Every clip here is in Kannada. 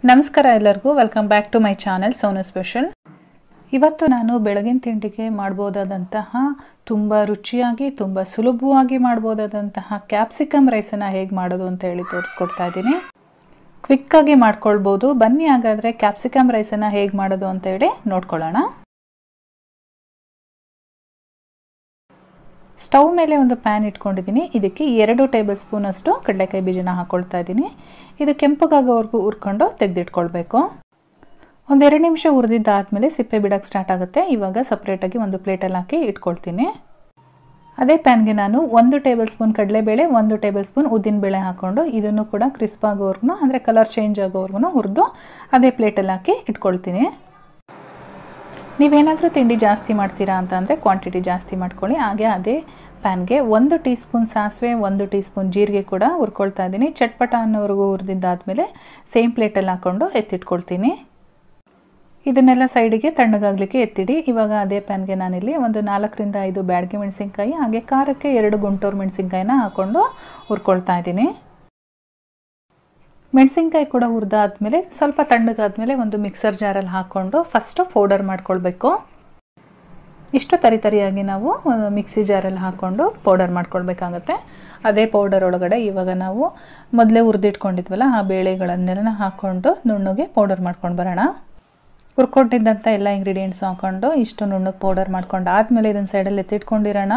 ನಮಸ್ಕಾರ ಎಲ್ಲರಿಗೂ welcome back to my channel Sonu special. ಇವತ್ತು ನಾನು ಬೆಳಗಿನ ತಿಂಡಿಗೆ ಮಾಡಬಹುದಾದಂತಹ ತುಂಬ ರುಚಿಯಾಗಿ ತುಂಬ ಸುಲಭವಾಗಿ ಮಾಡಬಹುದಾದಂತಹ ಕ್ಯಾಪ್ಸಿಕಮ್ ರೈಸನ್ನು ಹೇಗೆ ಮಾಡೋದು ಅಂತ ಹೇಳಿ ತೋರಿಸ್ಕೊಡ್ತಾ ಇದ್ದೀನಿ. ಕ್ವಿಕ್ ಆಗಿ ಮಾಡ್ಕೊಳ್ಬಹುದು. ಬನ್ನಿ ಹಾಗಾದರೆ ಕ್ಯಾಪ್ಸಿಕಮ್ ರೈಸನ್ನು ಹೇಗೆ ಮಾಡೋದು ಅಂತ ಹೇಳಿ ನೋಡ್ಕೊಳ್ಳೋಣ. ಸ್ಟವ್ ಮೇಲೆ ಒಂದು ಪ್ಯಾನ್ ಇಟ್ಕೊಂಡಿದ್ದೀನಿ. ಇದಕ್ಕೆ 2 ಟೇಬಲ್ ಸ್ಪೂನ್ ಅಷ್ಟು ಕಡಲೆಕಾಯಿ ಬೀಜನ ಹಾಕ್ಕೊಳ್ತಾ ಇದ್ದೀನಿ. ಇದು ಕೆಂಪಗಾಗೋವರೆಗೂ ಹುರ್ಕೊಂಡು ತೆಗೆದಿಟ್ಕೊಳ್ಬೇಕು. ಒಂದು 2 ನಿಮಿಷ ಹುರಿದಿದ್ದಾದಮೇಲೆ ಸಿಪ್ಪೆ ಬಿಡೋಕ್ಕೆ ಸ್ಟಾರ್ಟ್ ಆಗುತ್ತೆ. ಇವಾಗ ಸಪ್ರೇಟಾಗಿ ಒಂದು ಪ್ಲೇಟಲ್ಲಿ ಹಾಕಿ ಇಟ್ಕೊಳ್ತೀನಿ. ಅದೇ ಪ್ಯಾನ್ಗೆ ನಾನು 1 ಟೇಬಲ್ ಸ್ಪೂನ್ ಕಡಲೆಬೇಳೆ, 1 ಟೇಬಲ್ ಸ್ಪೂನ್ ಉದ್ದಿನಬೇಳೆ ಹಾಕ್ಕೊಂಡು ಇದನ್ನು ಕೂಡ ಕ್ರಿಸ್ಪ್ ಆಗೋವರೆಗೂ ಅಂದರೆ ಕಲರ್ ಚೇಂಜ್ ಆಗೋವರೆಗೂ ಹುರಿದು ಅದೇ ಪ್ಲೇಟಲ್ಲಿ ಹಾಕಿ ಇಟ್ಕೊಳ್ತೀನಿ. ನೀವೇನಾದರೂ ತಿಂಡಿ ಜಾಸ್ತಿ ಮಾಡ್ತೀರಾ ಅಂತಂದರೆ ಕ್ವಾಂಟಿಟಿ ಜಾಸ್ತಿ ಮಾಡ್ಕೊಳ್ಳಿ. ಹಾಗೆ ಅದೇ ಪ್ಯಾನ್ಗೆ 1 ಟೀ ಸ್ಪೂನ್ ಸಾಸಿವೆ, 1 ಟೀ ಸ್ಪೂನ್ ಜೀರಿಗೆ ಕೂಡ ಹುರ್ಕೊಳ್ತಾ ಇದ್ದೀನಿ. ಚಟ್ಪಟ ಅನ್ನೋವರೆಗೂ ಹುರಿದಿದ್ದಾದಮೇಲೆ ಸೇಮ್ ಪ್ಲೇಟಲ್ಲಿ ಹಾಕ್ಕೊಂಡು ಎತ್ತಿಟ್ಕೊಳ್ತೀನಿ. ಇದನ್ನೆಲ್ಲ ಸೈಡಿಗೆ ತಣ್ಣಗಾಗಲಿಕ್ಕೆ ಎತ್ತಿಡಿ. ಇವಾಗ ಅದೇ ಪ್ಯಾನ್ಗೆ ನಾನಿಲ್ಲಿ ಒಂದು 4 ರಿಂದ 5 ಬ್ಯಾಡಗಿ ಮೆಣಸಿನ್ಕಾಯಿ ಹಾಗೆ ಖಾರಕ್ಕೆ 2 ಗುಂಟೂರು ಮೆಣಸಿನ್ಕಾಯಿನ ಹಾಕ್ಕೊಂಡು ಹುರ್ಕೊಳ್ತಾ ಇದ್ದೀನಿ. ಮೆಣಸಿನ್ಕಾಯಿ ಕೂಡ ಹುರಿದಾದ್ಮೇಲೆ ಸ್ವಲ್ಪ ತಣ್ಣಗಾದ್ಮೇಲೆ ಒಂದು ಮಿಕ್ಸರ್ ಜಾರಲ್ಲಿ ಹಾಕ್ಕೊಂಡು ಫಸ್ಟು ಪೌಡರ್ ಮಾಡ್ಕೊಳ್ಬೇಕು. ಇಷ್ಟು ತರಿಯಾಗಿ ನಾವು ಮಿಕ್ಸಿ ಜಾರಲ್ಲಿ ಹಾಕ್ಕೊಂಡು ಪೌಡರ್ ಮಾಡ್ಕೊಳ್ಬೇಕಾಗತ್ತೆ. ಅದೇ ಪೌಡರ್ ಒಳಗಡೆ ಇವಾಗ ನಾವು ಮೊದಲೇ ಹುರಿದಿಟ್ಕೊಂಡಿದ್ವಲ್ಲ ಆ ಬೇಳೆಗಳನ್ನೆಲ್ಲ ಹಾಕ್ಕೊಂಡು ನುಣ್ಣಗೆ ಪೌಡರ್ ಮಾಡ್ಕೊಂಡು ಬರೋಣ. ಹುರ್ಕೊಂಡಿದ್ದಂಥ ಎಲ್ಲ ಇಂಗ್ರೀಡಿಯೆಂಟ್ಸ್ ಹಾಕ್ಕೊಂಡು ಇಷ್ಟು ನುಣ್ಣಗೆ ಪೌಡರ್ ಮಾಡ್ಕೊಂಡು ಆದಮೇಲೆ ಇದನ್ನು ಸೈಡಲ್ಲಿ ಎತ್ತಿಟ್ಕೊಂಡಿರೋಣ.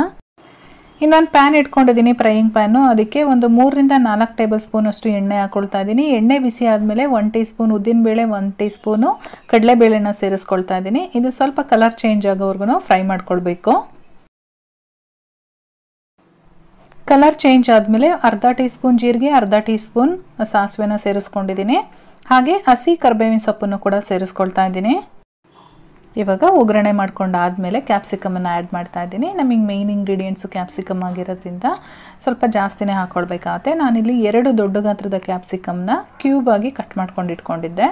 ಇನ್ನೊಂದು ಪ್ಯಾನ್ ಇಟ್ಕೊಂಡಿದ್ದೀನಿ, ಫ್ರೈಯಿಂಗ್ ಪ್ಯಾನು. ಅದಕ್ಕೆ ಒಂದು 3 ರಿಂದ 4 ಟೇಬಲ್ ಸ್ಪೂನ್ ಅಷ್ಟು ಎಣ್ಣೆ ಹಾಕ್ಕೊಳ್ತಾ ಇದ್ದೀನಿ. ಎಣ್ಣೆ ಬಿಸಿ ಆದಮೇಲೆ 1 ಟೀ ಸ್ಪೂನ್ ಉದ್ದಿನಬೇಳೆ, 1 ಟೀ ಸ್ಪೂನು ಕಡಲೆಬೇಳೆನ ಸೇರಿಸ್ಕೊಳ್ತಾ ಇದ್ದೀನಿ. ಇದು ಸ್ವಲ್ಪ ಕಲರ್ ಚೇಂಜ್ ಆಗೋವರೆಗೂ ಫ್ರೈ ಮಾಡ್ಕೊಳ್ಬೇಕು. ಕಲರ್ ಚೇಂಜ್ ಆದಮೇಲೆ ಅರ್ಧ ಟೀ ಸ್ಪೂನ್ ಜೀರಿಗೆ, ಅರ್ಧ ಟೀ ಸ್ಪೂನ್ ಸಾಸಿವೆನ ಸೇರಿಸ್ಕೊಂಡಿದ್ದೀನಿ. ಹಾಗೆ ಹಸಿ ಕರಿಬೇವಿನ ಸೊಪ್ಪನ್ನು ಕೂಡ ಸೇರಿಸ್ಕೊಳ್ತಾ ಇದ್ದೀನಿ. ಇವಾಗ ಒಗ್ಗರಣೆ ಮಾಡ್ಕೊಂಡಾದಮೇಲೆ ಕ್ಯಾಪ್ಸಿಕಮನ್ನು ಆ್ಯಡ್ ಮಾಡ್ತಾ ಇದ್ದೀನಿ. ನಮಗೆ ಮೇಯ್ನ್ ಇಂಗ್ರೀಡಿಯೆಂಟ್ಸು ಕ್ಯಾಪ್ಸಿಕಮ್ ಆಗಿರೋದ್ರಿಂದ ಸ್ವಲ್ಪ ಜಾಸ್ತಿನೇ ಹಾಕ್ಕೊಳ್ಬೇಕಾಗತ್ತೆ. ನಾನಿಲ್ಲಿ 2 ದೊಡ್ಡ ಗಾತ್ರದ ಕ್ಯಾಪ್ಸಿಕಮ್ನ ಕ್ಯೂಬ್ ಆಗಿ ಕಟ್ ಮಾಡ್ಕೊಂಡು ಇಟ್ಕೊಂಡಿದ್ದೆ.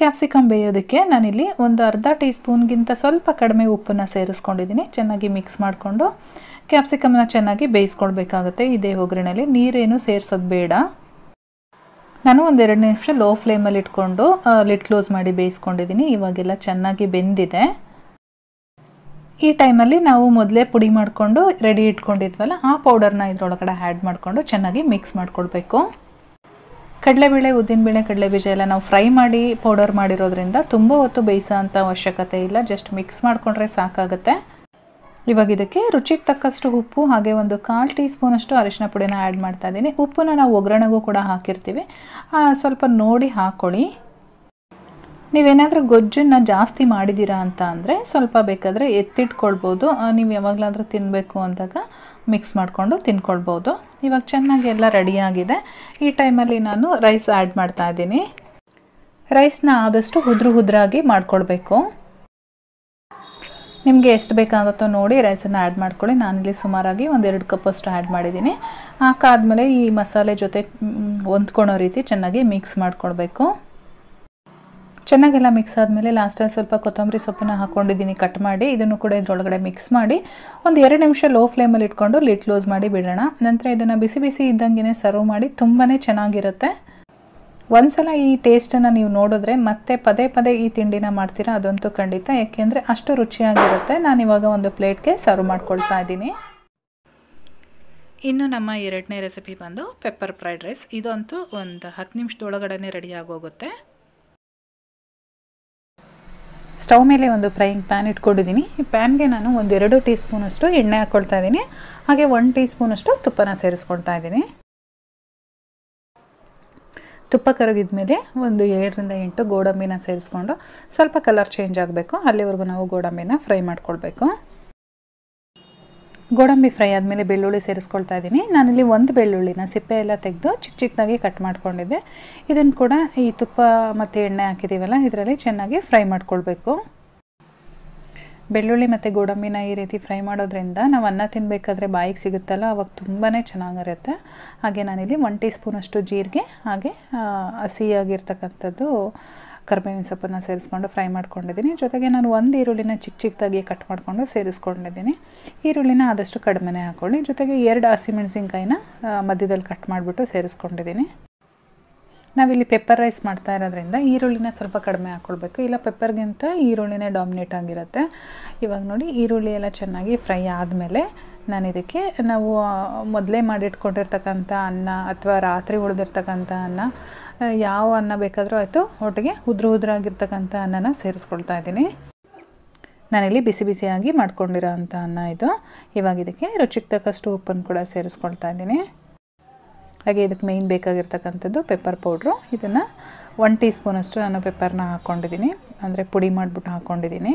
ಕ್ಯಾಪ್ಸಿಕಮ್ ಬೇಯೋದಕ್ಕೆ ನಾನಿಲ್ಲಿ ಒಂದು ಅರ್ಧ ಟೀ ಸ್ಪೂನ್ಗಿಂತ ಸ್ವಲ್ಪ ಕಡಿಮೆ ಉಪ್ಪನ್ನು ಸೇರಿಸ್ಕೊಂಡಿದ್ದೀನಿ. ಚೆನ್ನಾಗಿ ಮಿಕ್ಸ್ ಮಾಡಿಕೊಂಡು ಕ್ಯಾಪ್ಸಿಕಮ್ನ ಚೆನ್ನಾಗಿ ಬೇಯಿಸ್ಕೊಳ್ಬೇಕಾಗತ್ತೆ. ಇದೇ ಒಗ್ಗರಣೆಯಲ್ಲಿ ನೀರೇನು ಸೇರಿಸೋದು ಬೇಡ. ನಾನು ಒಂದು 2 ನಿಮಿಷ ಲೋ ಫ್ಲೇಮಲ್ಲಿ ಇಟ್ಕೊಂಡು ಲಿಡ್ ಕ್ಲೋಸ್ ಮಾಡಿ ಬೇಯಿಸ್ಕೊಂಡಿದ್ದೀನಿ. ಇವಾಗೆಲ್ಲ ಚೆನ್ನಾಗಿ ಬೆಂದಿದೆ. ಈ ಟೈಮಲ್ಲಿ ನಾವು ಮೊದಲೇ ಪುಡಿ ಮಾಡಿಕೊಂಡು ರೆಡಿ ಇಟ್ಕೊಂಡಿದ್ವಲ್ಲ ಆ ಪೌಡರ್ನ ಇದರೊಳಗಡೆ ಆ್ಯಡ್ ಮಾಡಿಕೊಂಡು ಚೆನ್ನಾಗಿ ಮಿಕ್ಸ್ ಮಾಡ್ಕೊಳ್ಬೇಕು. ಕಡಲೆಬೇಳೆ, ಉದ್ದಿನಬೇಳೆ, ಕಡಲೆಬೀಜ ಎಲ್ಲ ನಾವು ಫ್ರೈ ಮಾಡಿ ಪೌಡರ್ ಮಾಡಿರೋದ್ರಿಂದ ತುಂಬ ಹೊತ್ತು ಬೇಯಿಸೋ ಅಂಥ ಅವಶ್ಯಕತೆ ಇಲ್ಲ. ಜಸ್ಟ್ ಮಿಕ್ಸ್ ಮಾಡಿಕೊಂಡ್ರೆ ಸಾಕಾಗುತ್ತೆ. ಇವಾಗ ಇದಕ್ಕೆ ರುಚಿಗೆ ತಕ್ಕಷ್ಟು ಉಪ್ಪು ಹಾಗೆ ಒಂದು 1/4 ಟೀ ಸ್ಪೂನಷ್ಟು ಅರಿಶಿನ ಪುಡಿನ ಆ್ಯಡ್ ಮಾಡ್ತಾ ಇದ್ದೀನಿ. ಉಪ್ಪನ್ನ ನಾವು ಒಗ್ಗರಣೆಗೂ ಕೂಡ ಹಾಕಿರ್ತೀವಿ, ಸ್ವಲ್ಪ ನೋಡಿ ಹಾಕ್ಕೊಳ್ಳಿ. ನೀವೇನಾದರೂ ಗೊಜ್ಜನ್ನು ಜಾಸ್ತಿ ಮಾಡಿದ್ದೀರಾ ಅಂತ ಅಂದರೆ ಸ್ವಲ್ಪ ಬೇಕಾದರೆ ಎತ್ತಿಟ್ಕೊಳ್ಬೋದು. ನೀವು ಯಾವಾಗಲಾದರೂ ತಿನ್ನಬೇಕು ಅಂದಾಗ ಮಿಕ್ಸ್ ಮಾಡಿಕೊಂಡು ತಿನ್ಕೊಳ್ಬೋದು. ಇವಾಗ ಚೆನ್ನಾಗಿ ಎಲ್ಲ ರೆಡಿಯಾಗಿದೆ. ಈ ಟೈಮಲ್ಲಿ ನಾನು ರೈಸ್ ಆ್ಯಡ್ ಮಾಡ್ತಾ ಇದ್ದೀನಿ. ರೈಸ್ನ ಆದಷ್ಟು ಉದ್ರಾಗಿ ಮಾಡ್ಕೊಳ್ಬೇಕು. ನಿಮಗೆ ಎಷ್ಟು ಬೇಕಾಗುತ್ತೋ ನೋಡಿ ರೈಸನ್ನು ಆ್ಯಡ್ ಮಾಡ್ಕೊಳ್ಳಿ. ನಾನಿಲ್ಲಿ ಸುಮಾರಾಗಿ ಒಂದು 2 ಕಪ್ಪಷ್ಟು ಆ್ಯಡ್ ಮಾಡಿದ್ದೀನಿ. ಹಾಕಾದ್ಮೇಲೆ ಈ ಮಸಾಲೆ ಜೊತೆ ಹೊಂದ್ಕೊಳ್ಳೋ ರೀತಿ ಚೆನ್ನಾಗಿ ಮಿಕ್ಸ್ ಮಾಡ್ಕೊಳ್ಬೇಕು. ಚೆನ್ನಾಗೆಲ್ಲ ಮಿಕ್ಸ್ ಆದಮೇಲೆ ಲಾಸ್ಟಲ್ಲಿ ಸ್ವಲ್ಪ ಕೊತ್ತಂಬರಿ ಸೊಪ್ಪನ್ನು ಹಾಕ್ಕೊಂಡಿದ್ದೀನಿ ಕಟ್ ಮಾಡಿ. ಇದನ್ನು ಕೂಡ ಇದರೊಳಗಡೆ ಮಿಕ್ಸ್ ಮಾಡಿ ಒಂದು 2 ನಿಮಿಷ ಲೋ ಫ್ಲೇಮಲ್ಲಿ ಇಟ್ಕೊಂಡು ಲಿಡ್ ಕ್ಲೋಸ್ ಮಾಡಿ ಬಿಡೋಣ. ನಂತರ ಇದನ್ನು ಬಿಸಿ ಬಿಸಿ ಇದ್ದಂಗೆ ಸರ್ವ್ ಮಾಡಿ ತುಂಬಾ ಚೆನ್ನಾಗಿರುತ್ತೆ. ಒಂದ್ಸಲ ಈ ಟೇಸ್ಟನ್ನು ನೀವು ನೋಡಿದ್ರೆ ಮತ್ತೆ ಪದೇ ಪದೇ ಈ ತಿಂಡಿನ ಮಾಡ್ತೀರಾ ಅದಂತೂ ಖಂಡಿತ. ಯಾಕೆಂದರೆ ಅಷ್ಟು ರುಚಿಯಾಗಿರುತ್ತೆ. ನಾನಿವಾಗ ಒಂದು ಪ್ಲೇಟ್ಗೆ ಸರ್ವ್ ಮಾಡ್ಕೊಳ್ತಾ ಇದ್ದೀನಿ. ಇನ್ನು ನಮ್ಮ 2ನೇ ರೆಸಿಪಿ ಬಂದು ಪೆಪ್ಪರ್ ಫ್ರೈಡ್ ರೈಸ್. ಇದಂತೂ ಒಂದು 10 ನಿಮಿಷದೊಳಗಡೆ ರೆಡಿ ಆಗೋಗುತ್ತೆ. ಸ್ಟವ್ ಮೇಲೆ ಒಂದು ಫ್ರೈಯಿಂಗ್ ಪ್ಯಾನ್ ಇಟ್ಕೊಂಡಿದ್ದೀನಿ. ಈ ಪ್ಯಾನ್ಗೆ ನಾನು ಒಂದು 2 ಟೀ ಸ್ಪೂನಷ್ಟು ಎಣ್ಣೆ ಹಾಕ್ಕೊಳ್ತಾ ಇದ್ದೀನಿ. ಹಾಗೆ 1 ಟೀ ಸ್ಪೂನಷ್ಟು ತುಪ್ಪನ ಸೇರಿಸ್ಕೊಳ್ತಾ ಇದ್ದೀನಿ. ತುಪ್ಪ ಕರಗಿದ ಮೇಲೆ ಒಂದು 7 ರಿಂದ 8 ಗೋಡಂಬಿನ ಸೇರಿಸ್ಕೊಂಡು ಸ್ವಲ್ಪ ಕಲರ್ ಚೇಂಜ್ ಆಗಬೇಕು. ಅಲ್ಲಿವರೆಗೂ ನಾವು ಗೋಡಂಬಿನ ಫ್ರೈ ಮಾಡ್ಕೊಳ್ಬೇಕು. ಗೋಡಂಬಿ ಫ್ರೈ ಆದಮೇಲೆ ಬೆಳ್ಳುಳ್ಳಿ ಸೇರಿಸ್ಕೊಳ್ತಾ ಇದ್ದೀನಿ. ನಾನಿಲ್ಲಿ 1 ಬೆಳ್ಳುಳ್ಳಿನ ಸಿಪ್ಪೆ ಎಲ್ಲ ತೆಗೆದು ಚಿಕ್ಕದಾಗಿ ಕಟ್ ಮಾಡ್ಕೊಂಡಿದ್ದೆ. ಇದನ್ನು ಕೂಡ ಈ ತುಪ್ಪ ಮತ್ತು ಎಣ್ಣೆ ಹಾಕಿದ್ದೀವಲ್ಲ ಇದರಲ್ಲಿ ಚೆನ್ನಾಗಿ ಫ್ರೈ ಮಾಡ್ಕೊಳ್ಬೇಕು. ಬೆಳ್ಳುಳ್ಳಿ ಮತ್ತು ಗೋಡಂಬಿನ ಈ ರೀತಿ ಫ್ರೈ ಮಾಡೋದ್ರಿಂದ ನಾವು ಅನ್ನ ತಿನ್ನಬೇಕಾದ್ರೆ ಬಾಯಿಗೆ ಸಿಗುತ್ತಲ್ಲ ಅವಾಗ ತುಂಬಾ ಚೆನ್ನಾಗಿರುತ್ತೆ. ಹಾಗೆ ನಾನಿಲ್ಲಿ 1 ಟೀ ಸ್ಪೂನಷ್ಟು ಜೀರಿಗೆ ಹಾಗೆ ಹಸಿಯಾಗಿರ್ತಕ್ಕಂಥದ್ದು ಕರಿಬೇವಿನ ಸೊಪ್ಪನ್ನು ಸೇರಿಸ್ಕೊಂಡು ಫ್ರೈ ಮಾಡ್ಕೊಂಡಿದ್ದೀನಿ. ಜೊತೆಗೆ ನಾನು 1 ಈರುಳ್ಳಿನ ಚಿಕ್ಕದಾಗಿ ಕಟ್ ಮಾಡಿಕೊಂಡು ಸೇರಿಸ್ಕೊಂಡಿದ್ದೀನಿ. ಈರುಳ್ಳಿನ ಆದಷ್ಟು ಕಡಿಮೆನೇ ಹಾಕ್ಕೊಳ್ಳಿ. ಜೊತೆಗೆ 2 ಹಸಿಮೆಣಸಿನ್ಕಾಯಿನ ಮಧ್ಯದಲ್ಲಿ ಕಟ್ ಮಾಡಿಬಿಟ್ಟು ಸೇರಿಸ್ಕೊಂಡಿದ್ದೀನಿ. ನಾವಿಲ್ಲಿ ಪೆಪ್ಪರ್ ರೈಸ್ ಮಾಡ್ತಾ ಇರೋದ್ರಿಂದ ಈರುಳ್ಳಿನ ಸ್ವಲ್ಪ ಕಡಿಮೆ ಹಾಕ್ಕೊಳ್ಬೇಕು, ಇಲ್ಲ ಪೆಪ್ಪರ್ಗಿಂತ ಈರುಳ್ಳಿನೇ ಡಾಮಿನೇಟ್ ಆಗಿರುತ್ತೆ. ಇವಾಗ ನೋಡಿ ಈರುಳ್ಳಿ ಎಲ್ಲ ಚೆನ್ನಾಗಿ ಫ್ರೈ ಆದಮೇಲೆ ನಾನು ಇದಕ್ಕೆ ನಾವು ಮೊದಲೇ ಮಾಡಿಟ್ಕೊಂಡಿರ್ತಕ್ಕಂಥ ಅನ್ನ ಅಥವಾ ರಾತ್ರಿ ಉಳಿದಿರ್ತಕ್ಕಂಥ ಅನ್ನ, ಯಾವ ಅನ್ನ ಬೇಕಾದರೂ ಆಯಿತು, ಒಟ್ಟಿಗೆ ಉದ್ರಾಗಿರ್ತಕ್ಕಂಥ ಅನ್ನನ ಸೇರಿಸ್ಕೊಳ್ತಾ ಇದ್ದೀನಿ. ನಾನಿಲ್ಲಿ ಬಿಸಿ ಬಿಸಿಯಾಗಿ ಮಾಡ್ಕೊಂಡಿರೋ ಅಂಥ ಅನ್ನ ಇದು. ಇವಾಗ ಇದಕ್ಕೆ ರುಚಿಗೆ ತಕ್ಕಷ್ಟು ಉಪ್ಪನ್ನು ಕೂಡ ಸೇರಿಸ್ಕೊಳ್ತಾ ಇದ್ದೀನಿ. ಹಾಗೆ ಇದಕ್ಕೆ ಮೇಯ್ನ್ ಬೇಕಾಗಿರ್ತಕ್ಕಂಥದ್ದು ಪೆಪ್ಪರ್ ಪೌಡ್ರು. ಇದನ್ನು 1 ಟೀ ಸ್ಪೂನಷ್ಟು ನಾನು ಪೆಪ್ಪರ್ನ ಹಾಕ್ಕೊಂಡಿದ್ದೀನಿ, ಅಂದರೆ ಪುಡಿ ಮಾಡಿಬಿಟ್ಟು ಹಾಕ್ಕೊಂಡಿದ್ದೀನಿ.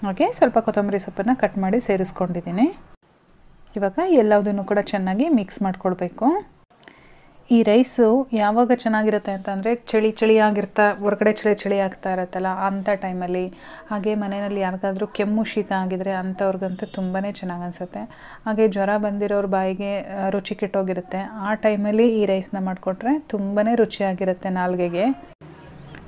ಹಾಗೆ ಸ್ವಲ್ಪ ಕೊತ್ತಂಬರಿ ಸೊಪ್ಪನ್ನು ಕಟ್ ಮಾಡಿ ಸೇರಿಸ್ಕೊಂಡಿದ್ದೀನಿ. ಇವಾಗ ಎಲ್ಲದನ್ನು ಕೂಡ ಚೆನ್ನಾಗಿ ಮಿಕ್ಸ್ ಮಾಡ್ಕೊಳ್ಬೇಕು. ಈ ರೈಸು ಯಾವಾಗ ಚೆನ್ನಾಗಿರುತ್ತೆ ಅಂತಂದರೆ ಚಳಿ ಹೊರಗಡೆ ಚಳಿ ಆಗ್ತಾ ಇರುತ್ತಲ್ಲ ಅಂಥ ಟೈಮಲ್ಲಿ, ಹಾಗೆ ಮನೆಯಲ್ಲಿ ಯಾರಿಗಾದ್ರೂ ಕೆಮ್ಮು ಶೀತ ಆಗಿದರೆ ಅಂಥವ್ರಿಗಂತೂ ತುಂಬಾ ಚೆನ್ನಾಗಿ ಅನಿಸುತ್ತೆ. ಹಾಗೆ ಜ್ವರ ಬಂದಿರೋರ ಬಾಯಿಗೆ ರುಚಿ ಕೆಟ್ಟೋಗಿರುತ್ತೆ, ಆ ಟೈಮಲ್ಲಿ ಈ ರೈಸ್ನ ಮಾಡಿಕೊಟ್ರೆ ತುಂಬಾ ರುಚಿಯಾಗಿರುತ್ತೆ. ನಾಲ್ಗೆಗೆ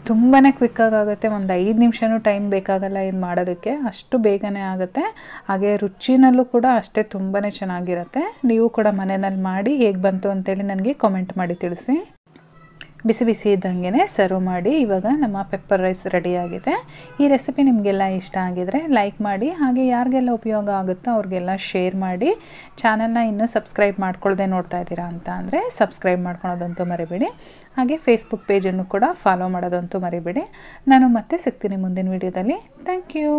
ತುಂಬಾ ಕ್ವಿಕ್ಕಾಗುತ್ತೆ, ಒಂದು 5 ನಿಮಿಷನೂ ಟೈಮ್ ಬೇಕಾಗಲ್ಲ ಇದು ಮಾಡೋದಕ್ಕೆ, ಅಷ್ಟು ಬೇಗನೆ ಆಗುತ್ತೆ. ಹಾಗೆ ರುಚಿನಲ್ಲೂ ಕೂಡ ಅಷ್ಟೇ ತುಂಬಾ ಚೆನ್ನಾಗಿರುತ್ತೆ. ನೀವು ಕೂಡ ಮನೆಯಲ್ಲಿ ಮಾಡಿ ಹೇಗೆ ಬಂತು ಅಂತೇಳಿ ನನಗೆ ಕಾಮೆಂಟ್ ಮಾಡಿ ತಿಳಿಸಿ. ಬಿಸಿ ಬಿಸಿ ಇದ್ದಂಗೆ ಸರ್ವ್ ಮಾಡಿ. ಇವಾಗ ನಮ್ಮ ಪೆಪ್ಪರ್ ರೈಸ್ ರೆಡಿಯಾಗಿದೆ. ಈ ರೆಸಿಪಿ ನಿಮಗೆಲ್ಲ ಇಷ್ಟ ಆಗಿದರೆ ಲೈಕ್ ಮಾಡಿ, ಹಾಗೆ ಯಾರಿಗೆಲ್ಲ ಉಪಯೋಗ ಆಗುತ್ತೋ ಅವ್ರಿಗೆಲ್ಲ ಶೇರ್ ಮಾಡಿ. ಚಾನಲ್ನ ಇನ್ನೂ ಸಬ್ಸ್ಕ್ರೈಬ್ ಮಾಡ್ಕೊಳ್ಳದೆ ನೋಡ್ತಾ ಇದ್ದೀರಾ ಅಂತ ಅಂದರೆ ಸಬ್ಸ್ಕ್ರೈಬ್ ಮಾಡ್ಕೊಳ್ಳೋದಂತೂ ಮರಿಬೇಡಿ. ಹಾಗೆ ಫೇಸ್ಬುಕ್ ಪೇಜನ್ನು ಕೂಡ ಫಾಲೋ ಮಾಡೋದಂತೂ ಮರಿಬೇಡಿ. ನಾನು ಮತ್ತೆ ಸಿಗ್ತೀನಿ ಮುಂದಿನ ವಿಡಿಯೋದಲ್ಲಿ. Thank you.